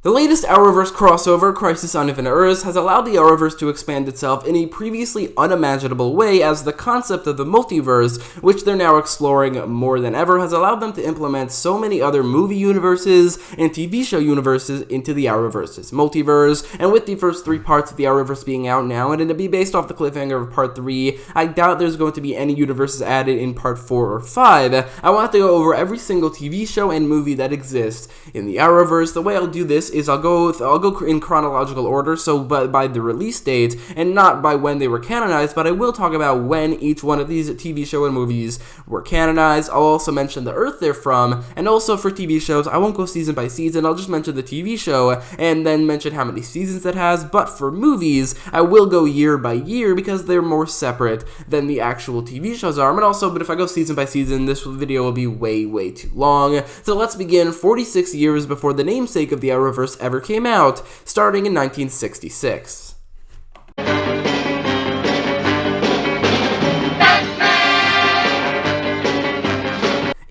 The latest Arrowverse crossover, Crisis on Infinite Earths, has allowed the Arrowverse to expand itself in a previously unimaginable way, as the concept of the multiverse, which they're now exploring more than ever, has allowed them to implement so many other movie universes and TV show universes into the Arrowverse's multiverse. And with the first 3 parts of the Arrowverse being out now, and to be based off the cliffhanger of part 3, I doubt there's going to be any universes added in part 4 or 5. I want to go over every single TV show and movie that exists in the Arrowverse. The way I'll do this is I'll go in chronological order, so by the release date and not by when they were canonized, but I will talk about when each one of these TV show and movies were canonized. I'll also mention the Earth they're from, and also for TV shows, I won't go season by season, I'll just mention the TV show and then mention how many seasons it has. But for movies, I will go year by year because they're more separate than the actual TV shows are. But if I go season by season, this video will be way too long. So let's begin 46 years before the namesake of the Arrowverse ever came out, starting in 1966.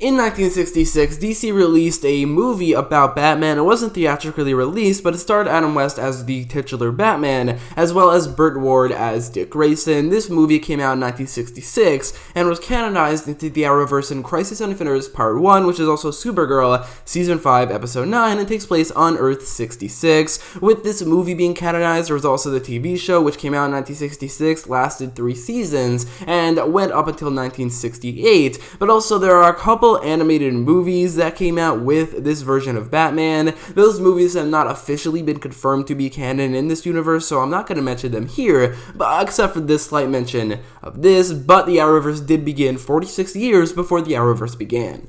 In 1966, DC released a movie about Batman. It wasn't theatrically released, but it starred Adam West as the titular Batman, as well as Burt Ward as Dick Grayson. This movie came out in 1966 and was canonized into the Arrowverse in Crisis on Infinite Earths Part 1, which is also Supergirl Season 5, Episode 9, and takes place on Earth 66. With this movie being canonized, there was also the TV show, which came out in 1966, lasted 3 seasons, and went up until 1968. But also there are a couple animated movies that came out with this version of Batman. Those movies have not officially been confirmed to be canon in this universe, so I'm not going to mention them here, but except for this slight mention of this. But the Arrowverse did begin 46 years before the Arrowverse began.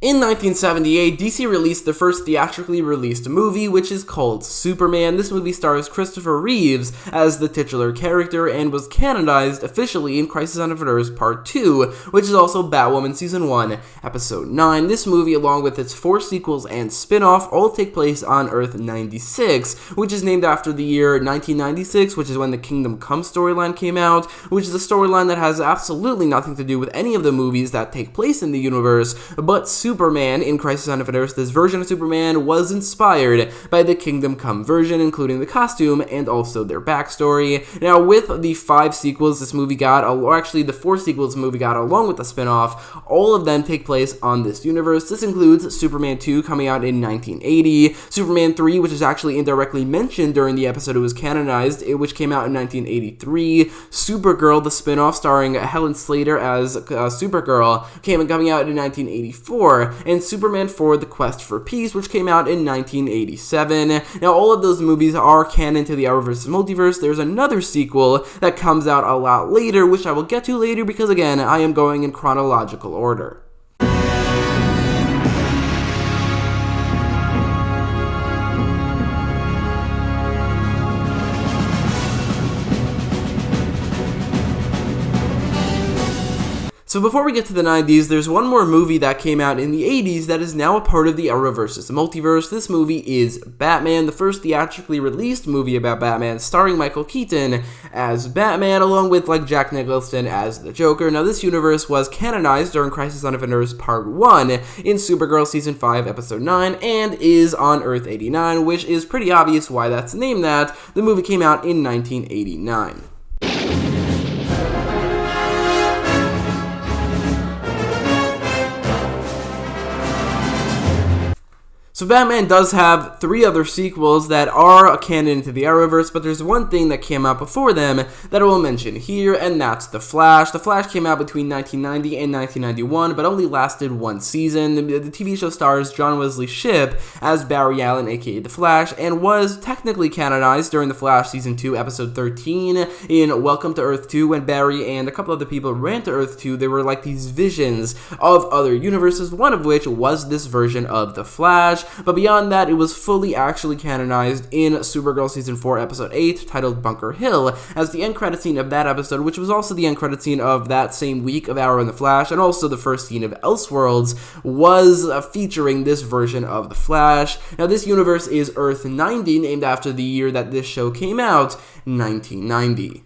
In 1978, DC released the first theatrically released movie, which is called Superman. This movie stars Christopher Reeves as the titular character and was canonized officially in Crisis on Infinite Earths Part 2, which is also Batwoman Season 1, Episode 9. This movie, along with its 4 sequels and spin-off, all take place on Earth 96, which is named after the year 1996, which is when the Kingdom Come storyline came out, which is a storyline that has absolutely nothing to do with any of the movies that take place in the universe, but Superman in Crisis on Infinite Earths, this version of Superman was inspired by the Kingdom Come version, including the costume and also their backstory. Now, with the 5 sequels this movie got, or actually the 4 sequels the movie got along with the spin-off, all of them take place on this universe. This includes Superman 2 coming out in 1980, Superman 3, which is actually indirectly mentioned during the episode it was canonized, which came out in 1983, Supergirl, the spin-off starring Helen Slater as Supergirl, coming out in 1984, and Superman 4, The Quest for Peace, which came out in 1987. Now, all of those movies are canon to the Arrowverse multiverse. There's another sequel that comes out a lot later, which I will get to later because, again, I am going in chronological order. So before we get to the 90s, there's one more movie that came out in the 80s that is now a part of the Arrowverse's multiverse. This movie is Batman, the first theatrically released movie about Batman, starring Michael Keaton as Batman, along with Jack Nicholson as the Joker. Now, this universe was canonized during Crisis on Infinite Earths Part 1 in Supergirl Season 5, Episode 9, and is on Earth 89, which is pretty obvious why that's named that. The movie came out in 1989. So Batman does have 3 other sequels that are canon to the Arrowverse, but there's one thing that came out before them that I will mention here, and that's The Flash. The Flash came out between 1990 and 1991, but only lasted 1 season. The TV show stars John Wesley Shipp as Barry Allen, aka The Flash, and was technically canonized during The Flash Season 2, Episode 13 in Welcome to Earth 2, when Barry and a couple other people ran to Earth 2. There were these visions of other universes, one of which was this version of The Flash. but beyond that, it was fully actually canonized in Supergirl Season 4, Episode 8, titled Bunker Hill, as the end credit scene of that episode, which was also the end credit scene of that same week of Arrow and the Flash, and also the first scene of Elseworlds, was featuring this version of the Flash. Now, this universe is Earth 90, named after the year that this show came out, 1990.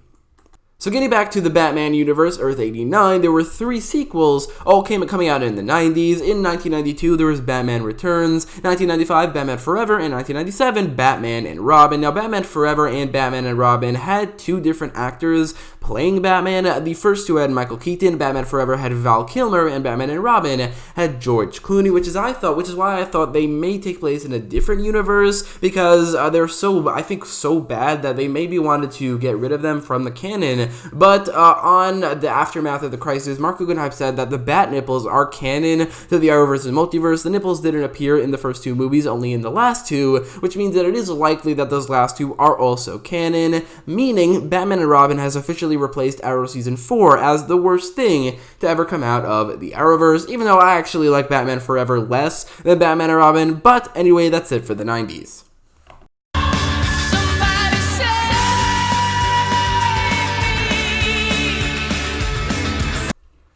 So getting back to the Batman universe, Earth 89, there were 3 sequels, all coming out in the 90s. In 1992, there was Batman Returns, 1995, Batman Forever, and 1997, Batman and Robin. Now, Batman Forever and Batman and Robin had 2 different actors playing Batman. The first 2 had Michael Keaton, Batman Forever had Val Kilmer, and Batman and Robin had George Clooney, which is why I thought they may take place in a different universe, because they're so bad that they maybe wanted to get rid of them from the canon. But on the aftermath of the crisis, Mark Guggenheim said that the bat nipples are canon to the Arrowverse and Multiverse. The nipples didn't appear in the first 2 movies, only in the last 2, which means that it is likely that those last 2 are also canon, meaning Batman and Robin has officially replaced Arrow Season 4 as the worst thing to ever come out of the Arrowverse, even though I actually like Batman Forever less than Batman and Robin. But anyway, that's it for the 90s.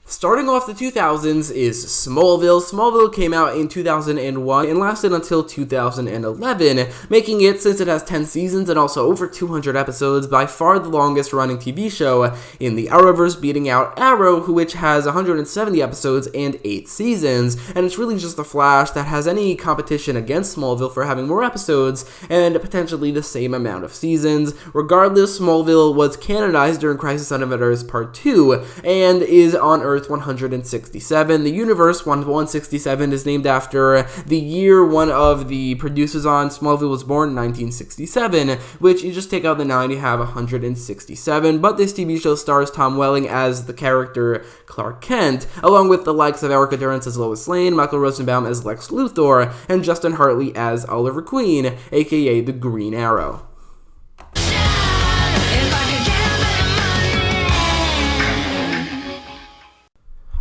Starting off the 2000s is Smallville. Smallville came out in 2001 and lasted until 2011, making it, since it has 10 seasons and also over 200 episodes, by far the longest running TV show in the Arrowverse, beating out Arrow, which has 170 episodes and 8 seasons, and it's really just The Flash that has any competition against Smallville for having more episodes and potentially the same amount of seasons. Regardless, Smallville was canonized during Crisis on Infinite Earths Part 2 and is on Earth 167. The universe 167 is named after the year one of the producers on Smallville was born, 1967, which you just take out the 9, you have 167. But this TV show stars Tom Welling as the character Clark Kent, along with the likes of Erica Durance as Lois Lane, Michael Rosenbaum as Lex Luthor, and Justin Hartley as Oliver Queen, aka the Green Arrow.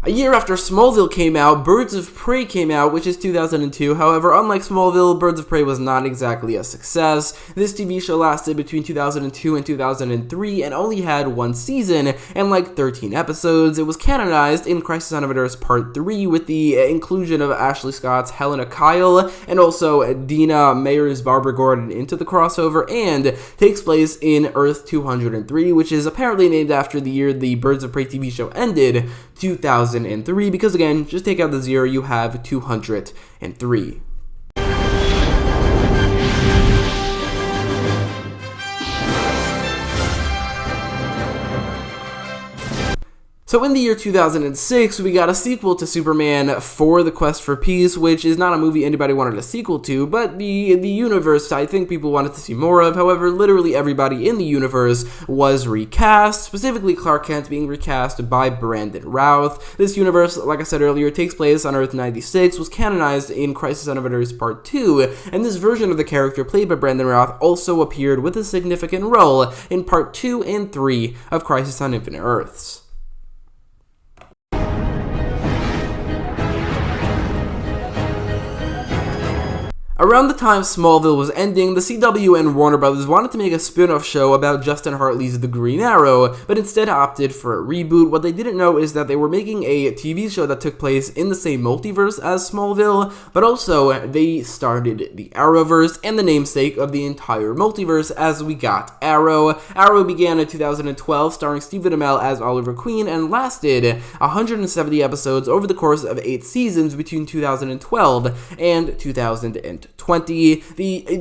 A year after Smallville came out, Birds of Prey came out, which is 2002. However, unlike Smallville, Birds of Prey was not exactly a success. This TV show lasted between 2002 and 2003 and only had 1 season and like 13 episodes. It was canonized in Crisis on Infinite Earths Part 3 with the inclusion of Ashley Scott's Helena Kyle and also Dina Mayer's Barbara Gordon into the crossover, and takes place in Earth 203, which is apparently named after the year the Birds of Prey TV show ended, 2003, because again, just take out the 0, you have 203. So in the year 2006, we got a sequel to Superman for the Quest for Peace, which is not a movie anybody wanted a sequel to, but the universe I think people wanted to see more of. However, literally everybody in the universe was recast, specifically Clark Kent being recast by Brandon Routh. This universe, like I said earlier, takes place on Earth 96, was canonized in Crisis on Infinite Earths Part 2, and this version of the character played by Brandon Routh also appeared with a significant role in Part 2 and 3 of Crisis on Infinite Earths. Around the time Smallville was ending, the CW and Warner Brothers wanted to make a spin-off show about Justin Hartley's The Green Arrow, but instead opted for a reboot. What they didn't know is that they were making a TV show that took place in the same multiverse as Smallville, but also they started the Arrowverse and the namesake of the entire multiverse as we got Arrow. Arrow began in 2012, starring Stephen Amell as Oliver Queen, and lasted 170 episodes over the course of 8 seasons between 2012 and 2020.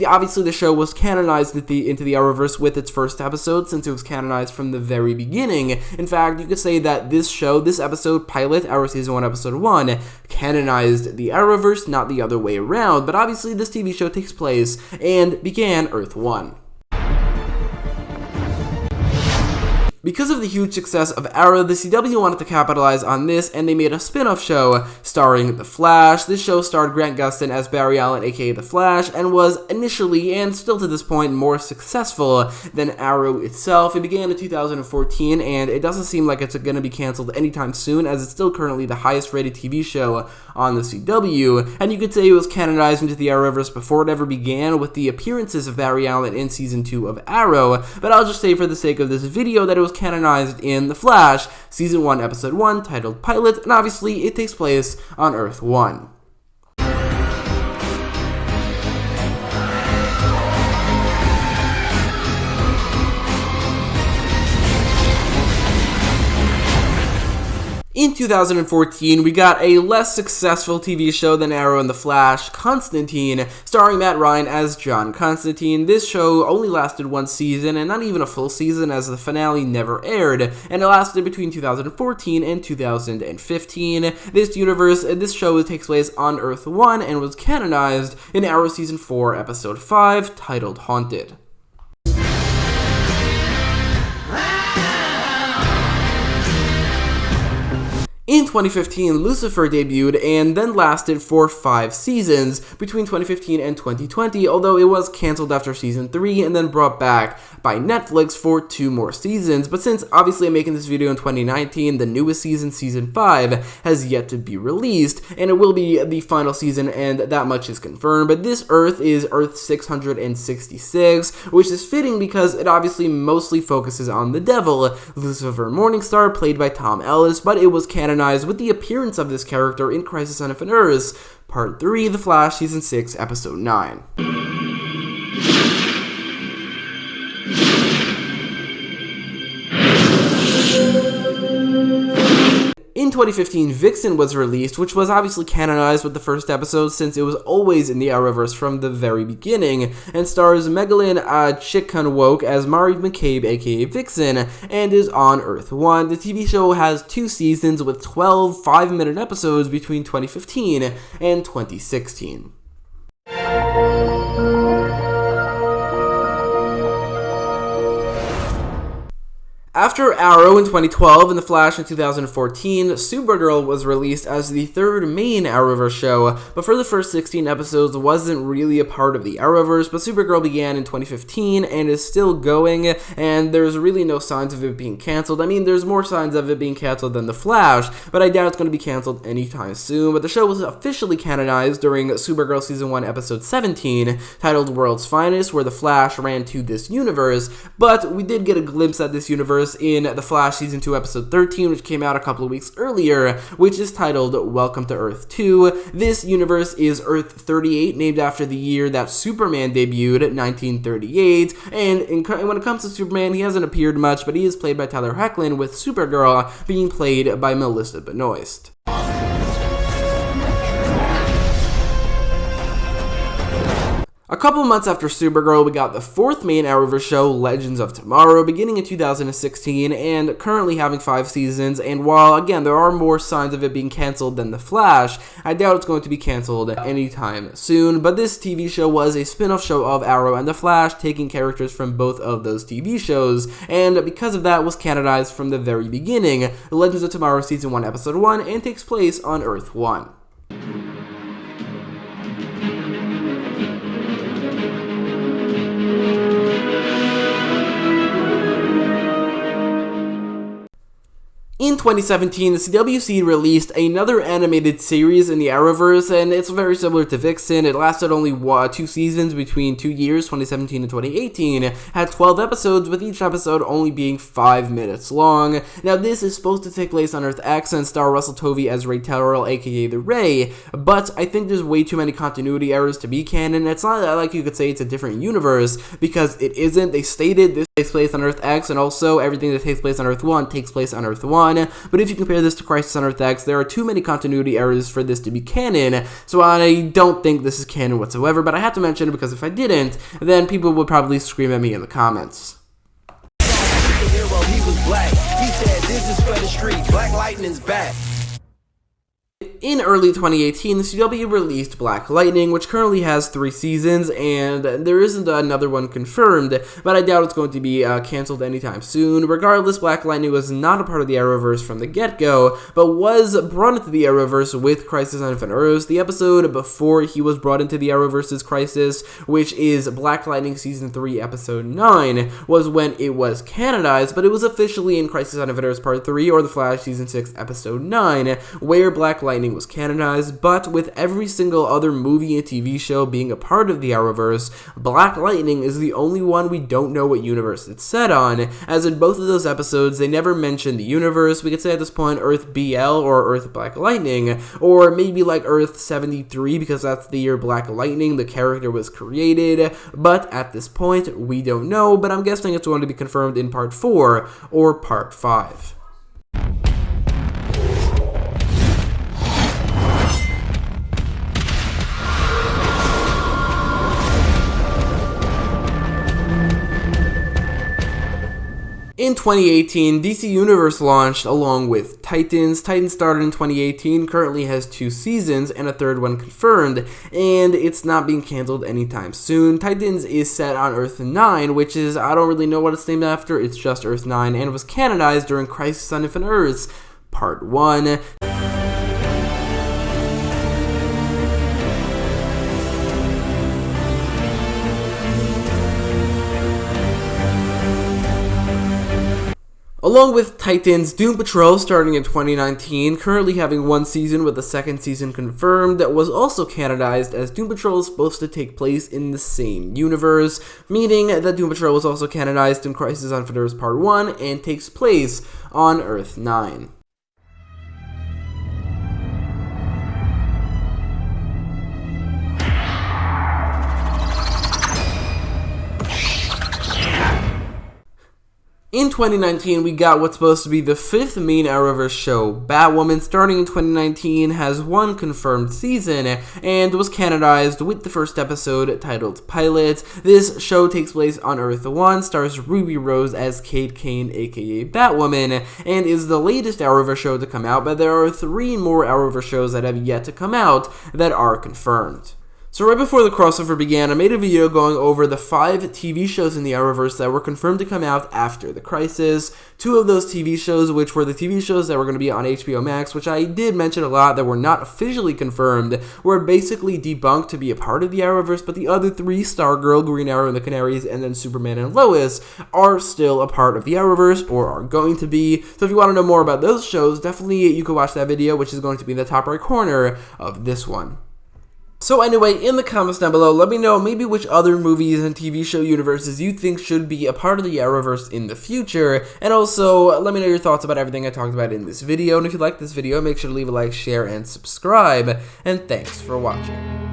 Obviously, the show was canonized into the Arrowverse with its first episode, since it was canonized from the very beginning. In fact, you could say that this episode, pilot, Arrow Season 1, Episode 1, canonized the Arrowverse, not the other way around. But obviously, this TV show takes place and began Earth 1. Because of the huge success of Arrow, the CW wanted to capitalize on this, and they made a spin-off show starring The Flash. This show starred Grant Gustin as Barry Allen, aka The Flash, and was initially, and still to this point, more successful than Arrow itself. It began in 2014, and it doesn't seem like it's going to be canceled anytime soon, as it's still currently the highest-rated TV show on the CW, and you could say it was canonized into the Arrowverse before it ever began, with the appearances of Barry Allen in Season 2 of Arrow, but I'll just say for the sake of this video that it was canonized in The Flash, Season 1, Episode 1, titled Pilot, and obviously it takes place on Earth 1. In 2014, we got a less successful TV show than Arrow and The Flash, Constantine, starring Matt Ryan as John Constantine. This show only lasted one season, and not even a full season, as the finale never aired, and it lasted between 2014 and 2015. This show takes place on Earth 1 and was canonized in Arrow Season 4, Episode 5, titled Haunted. In 2015, Lucifer debuted and then lasted for 5 seasons between 2015 and 2020, although it was cancelled after Season 3 and then brought back by Netflix for 2 more seasons. But since obviously I'm making this video in 2019, the newest season, Season 5, has yet to be released, and it will be the final season, and that much is confirmed. But this Earth is Earth 666, which is fitting because it obviously mostly focuses on the devil, Lucifer Morningstar, played by Tom Ellis, but it was canonized with the appearance of this character in Crisis on Infinite Earths, Part 3, The Flash, Season 6, Episode 9. In 2015, Vixen was released, which was obviously canonized with the first episode since it was always in the Arrowverse from the very beginning, and stars Megalyn Chikkunwoke as Mari McCabe, aka Vixen, and is on Earth 1. The TV show has 2 seasons with 12 5-minute episodes between 2015 and 2016. After Arrow in 2012 and The Flash in 2014, Supergirl was released as the third main Arrowverse show, but for the first 16 episodes wasn't really a part of the Arrowverse. But Supergirl began in 2015 and is still going, and there's really no signs of it being canceled. I mean, there's more signs of it being canceled than The Flash, but I doubt it's going to be canceled anytime soon. But the show was officially canonized during Supergirl Season 1, Episode 17, titled World's Finest, where The Flash ran to this universe, but we did get a glimpse at this universe in The Flash Season 2, Episode 13, which came out a couple of weeks earlier, which is titled Welcome to Earth 2. This universe is Earth 38, named after the year that Superman debuted, 1938, and when it comes to Superman, he hasn't appeared much, but he is played by Tyler Hoechlin, with Supergirl being played by Melissa Benoist. A couple months after Supergirl, we got the 4th main Arrowverse show, Legends of Tomorrow, beginning in 2016 and currently having 5 seasons, and while, again, there are more signs of it being canceled than The Flash, I doubt it's going to be canceled anytime soon. But this TV show was a spin-off show of Arrow and The Flash, taking characters from both of those TV shows, and because of that was canonized from the very beginning, Legends of Tomorrow Season 1, Episode 1, and takes place on Earth 1. In 2017, the CWC released another animated series in the Arrowverse, and it's very similar to Vixen. It lasted only 2 seasons between 2 years, 2017 and 2018, had 12 episodes, with each episode only being 5 minutes long. Now, this is supposed to take place on Earth X and star Russell Tovey as Ray Terrell, aka The Ray, but I think there's way too many continuity errors to be canon. It's not like you could say it's a different universe, because it isn't. They stated this takes place on Earth X, and also everything that takes place on Earth 1 takes place on Earth 1. But if you compare this to Crisis on Earth X, there are too many continuity errors for this to be canon, so I don't think this is canon whatsoever, but I have to mention it because if I didn't, then people would probably scream at me in the comments. In early 2018, the CW released Black Lightning, which currently has 3 seasons, and there isn't another one confirmed, but I doubt it's going to be canceled anytime soon. Regardless, Black Lightning was not a part of the Arrowverse from the get-go, but was brought into the Arrowverse with Crisis on Infinite Earths. The episode before he was brought into the Arrowverse's Crisis, which is Black Lightning Season 3, Episode 9, was when it was canonized, but it was officially in Crisis on Infinite Earths Part 3, or The Flash Season 6, Episode 9, where Black Lightning was canonized. But with every single other movie and TV show being a part of the Arrowverse, Black Lightning is the only one we don't know what universe it's set on, as in both of those episodes, they never mentioned the universe. We could say at this point Earth BL or Earth Black Lightning, or maybe like Earth 73, because that's the year Black Lightning, the character, was created, but at this point, we don't know, but I'm guessing it's going to be confirmed in Part 4 or Part 5. In 2018, DC Universe launched along with Titans. Titans started in 2018, currently has 2 seasons and a 3rd one confirmed, and it's not being canceled anytime soon. Titans is set on Earth 9, which is, I don't really know what it's named after, it's just Earth 9, and was canonized during Crisis on Infinite Earths Part 1. Along with Titans, Doom Patrol, starting in 2019, currently having 1 season with a 2nd season confirmed, was also canonized, as Doom Patrol is supposed to take place in the same universe, meaning that Doom Patrol was also canonized in Crisis on Infinite Earths Part 1 and takes place on Earth 9. In 2019, we got what's supposed to be the 5th main Arrowverse show. Batwoman, starting in 2019, has 1 confirmed season and was canonized with the 1st episode titled Pilot. This show takes place on Earth 1, stars Ruby Rose as Kate Kane, aka Batwoman, and is the latest Arrowverse show to come out, but there are 3 more Arrowverse shows that have yet to come out that are confirmed. So right before the crossover began, I made a video going over the 5 TV shows in the Arrowverse that were confirmed to come out after the Crisis. 2 of those TV shows, which were the TV shows that were going to be on HBO Max, which I did mention a lot, that were not officially confirmed, were basically debunked to be a part of the Arrowverse, but the other 3, Stargirl, Green Arrow and the Canaries, and then Superman and Lois, are still a part of the Arrowverse, or are going to be. So if you want to know more about those shows, definitely you could watch that video, which is going to be in the top right corner of this one. So anyway, in the comments down below, let me know maybe which other movies and TV show universes you think should be a part of the Arrowverse in the future, and also let me know your thoughts about everything I talked about in this video, and if you liked this video, make sure to leave a like, share, and subscribe, and thanks for watching.